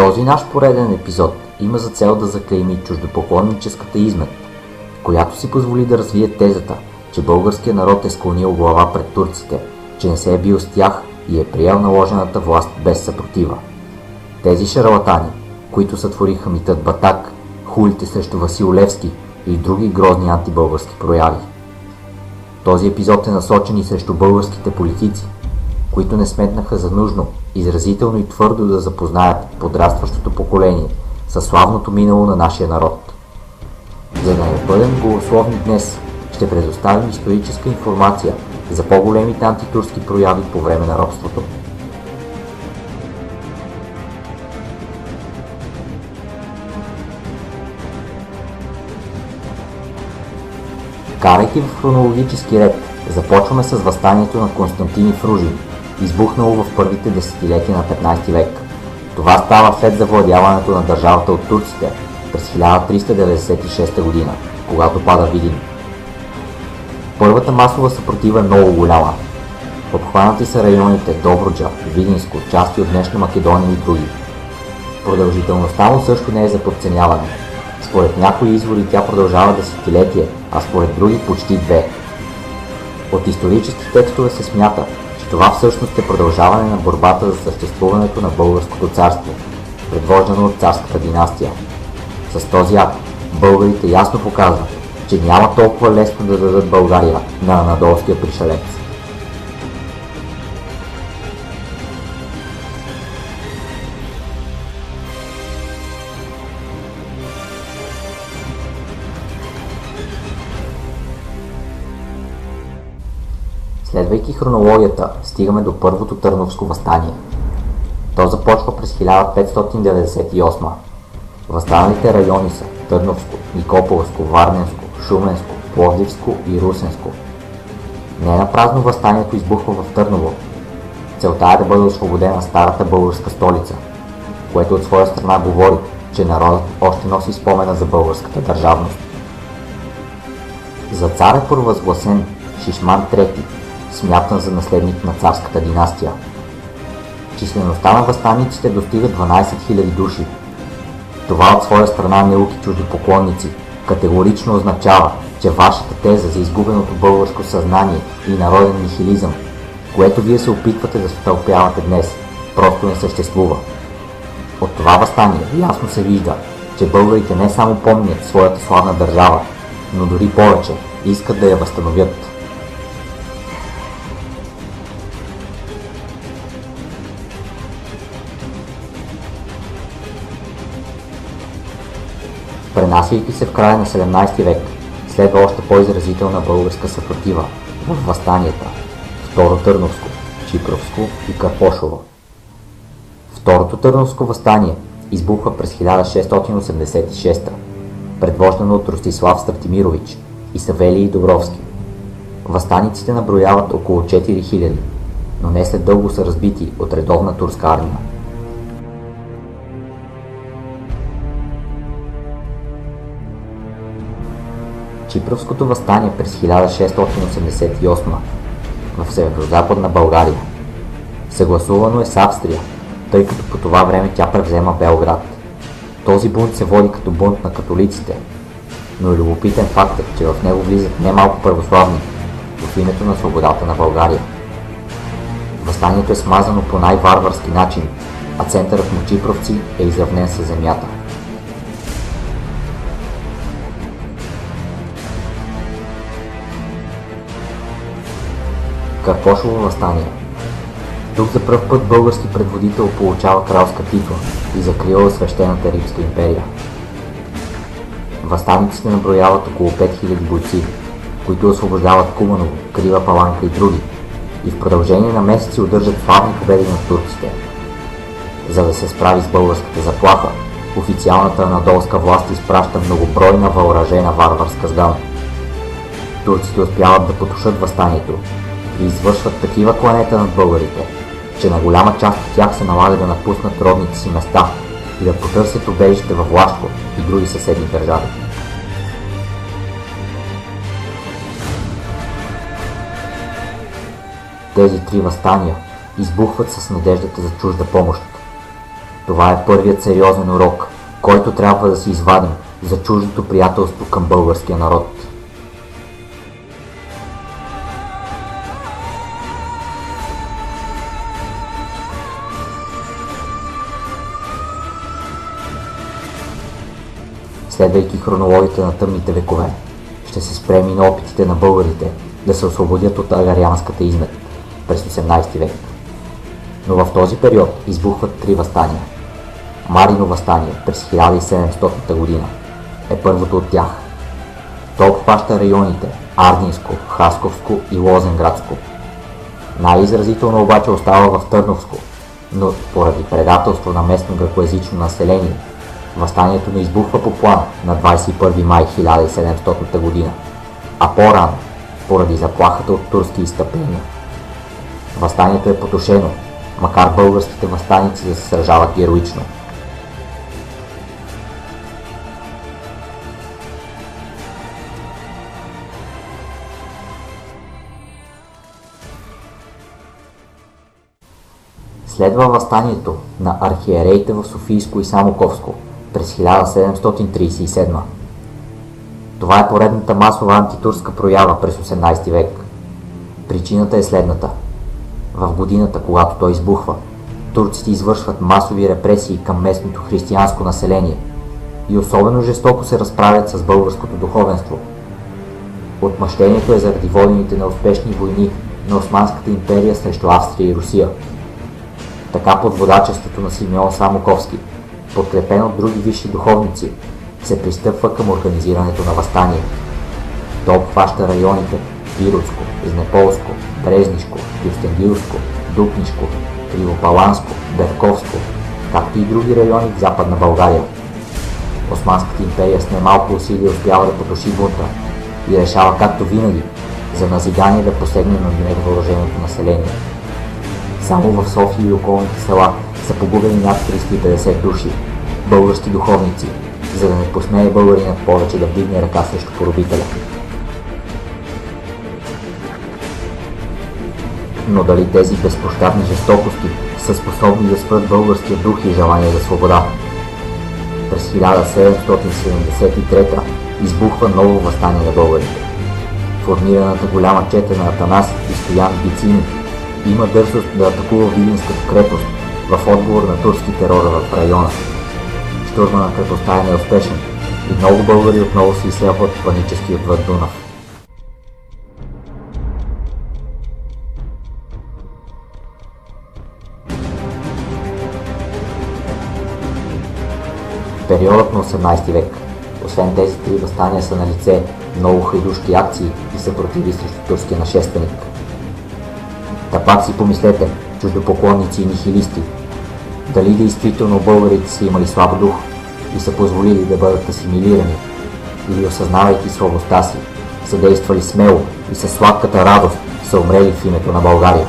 Този наш пореден епизод има за цел да заклейми чуждопоклонническата измет, която си позволи да развие тезата, че българският народ е склонил глава пред турците, че не се е бил с тях и е приел наложената власт без съпротива. Тези шарлатани, които сътвориха митът Батак, хулите срещу Васил Левски и други грозни антибългарски прояви. Този епизод е насочен и срещу българските политици, които не сметнаха за нужно изразително и твърдо да запознаят подрастващото поколение със славното минало на нашия народ. За да не бъдем голословни днес, ще предоставим историческа информация за по-големите антитурски прояви по време на робството. Карайки в хронологически ред, започваме с въстанието на Константин Фружин, избухнало в първите десетилетия на 15 век. Това става след завладяването на държавата от турците през 1396 година, когато пада Видин. Първата масова съпротива е много голяма. Обхванати са районите Добруджа, Видинско, части от днешна Македония и други. Продължителността му също не е за подценяване. Според някои извори тя продължава десетилетие, а според други почти 2. От исторически текстове се смята, че това всъщност е продължаване на борбата за съществуването на българското царство, предвождано от царската династия. С този акт българите ясно показват, че няма толкова лесно да дадат България на анадолския пришелец. Следвайки хронологията, стигаме до Първото Търновско въстание. То започва през 1598. Въстаналите райони са Търновско, Никополско, Варненско, Шуменско, Пловдивско и Русенско. Не напразно въстанието избухва в Търново. Целта е да бъде освободена старата българска столица, което от своя страна говори, че народът още носи спомена за българската държавност. За цар е провъзгласен Шишман III, смятан за наследник на царската династия. Числеността на въстаниците достига 12 000 души. Това от своя страна, неуки чуждопоклонници, категорично означава, че вашата теза за изгубеното българско съзнание и народен нихилизъм, което вие се опитвате да стълпявате днес, просто не съществува. От това въстание ясно се вижда, че българите не само помнят своята славна държава, но дори повече искат да я възстановят. Пренасяйки се в края на 17 век, следва още по-изразителна българска съпротива в въстанията Второ Търновско, Чипровско и Карпошово. Второто Търновско въстание избухва през 1686, предвождано от Ростислав Стратимирович и Савелий Добровски. Въстаниците наброяват около 4000, но не след дълго са разбити от редовна турска армия. Чипровското въстание през 1688 в северозападна България. Съгласувано е с Австрия, тъй като по това време тя превзема Белград. Този бунт се води като бунт на католиците, но е любопитен фактът, че в него влизат немалко православни в името на свободата на България. Въстанието е смазано по най-варварски начин, а центърът му Чипровци е изравнен с земята. Карпошово въстание. Тук за пръв път български предводител получава кралска титла и закрила свещената Римска империя. Въстаниците наброяват около 5000 бойци, които освобождават Куманово, Крива Паланка и други, и в продължение на месеци удържат славни победи над турците. За да се справи с българската заплаха, официалната анадолска власт изпраща многобройна въоръжена варварска сган. Турците успяват да потушат въстанието и извършват такива кланета над българите, че на голяма част от тях се налага да напуснат родните си места и да потърсят убежище във Влашко и други съседни държави. Тези три въстания избухват с надеждата за чужда помощ. Това е първият сериозен урок, който трябва да си извадим за чуждото приятелство към българския народ. Следвайки хронологията на тъмните векове, ще се спрем и на опитите на българите да се освободят от агарианската измет през 18 век. Но в този период избухват три въстания. Марино въстание през 1700 година е първото от тях. То обхваща районите Ардинско, Хасковско и Лозенградско. Най-изразително обаче остава в Търновско, но поради предателство на местно гръкоязично население, въстанието не избухва по план на 21 май 1700 година, а по-рано, поради заплахата от турски изтъпления. Въстанието е потушено, макар българските въстаници да се сражават героично. Следва въстанието на архиереите в Софийско и Самоковско през 1737. Това е поредната масова антитурска проява през 18 век. Причината е следната. В годината, когато той избухва, турците извършват масови репресии към местното християнско население и особено жестоко се разправят с българското духовенство. Отмъщението е заради водените на успешни войни на Османската империя срещу Австрия и Русия. Така под водачеството на Симеон Самоковски, подкрепен от други висши духовници, се пристъпва към организирането на въстание. То обхваща районите Пиротско, Изнеполско, Брезнишко, Кюстендилско, Дупнишко, Кривопаланско, Берковско, както и други райони в Западна България. Османската империя с немалко усилие успява да потуши бунта и решава, както винаги, за назидание да посегне на невъоръженото население. Само в София и околните села са погубени над 350 души, български духовници, за да не посмее българинът повече да вдигне ръка срещу поробителя. Но дали тези безпощадни жестокости са способни да спрат българския дух и желание за свобода? През 1773 избухва ново въстание на българите. Формираната голяма чета на Атанас и Стоян Гицини има дързост да атакува Видинската крепост в отговор на турски терор в района. Штурма на крепостта е неуспешен и много българи отново се изселват панически отвъд Дунав. Периодът на 18 век. Освен тези три въстания са на лице много хайдушки акции и съпротиви срещу турския нашественик. Та пак си помислете, чуждопоклонници и нихилисти, дали действително българите са имали слаб дух и са позволили да бъдат асимилирани, или осъзнавайки слабостта си, са действали смело и със сладката радост са умрели в името на България.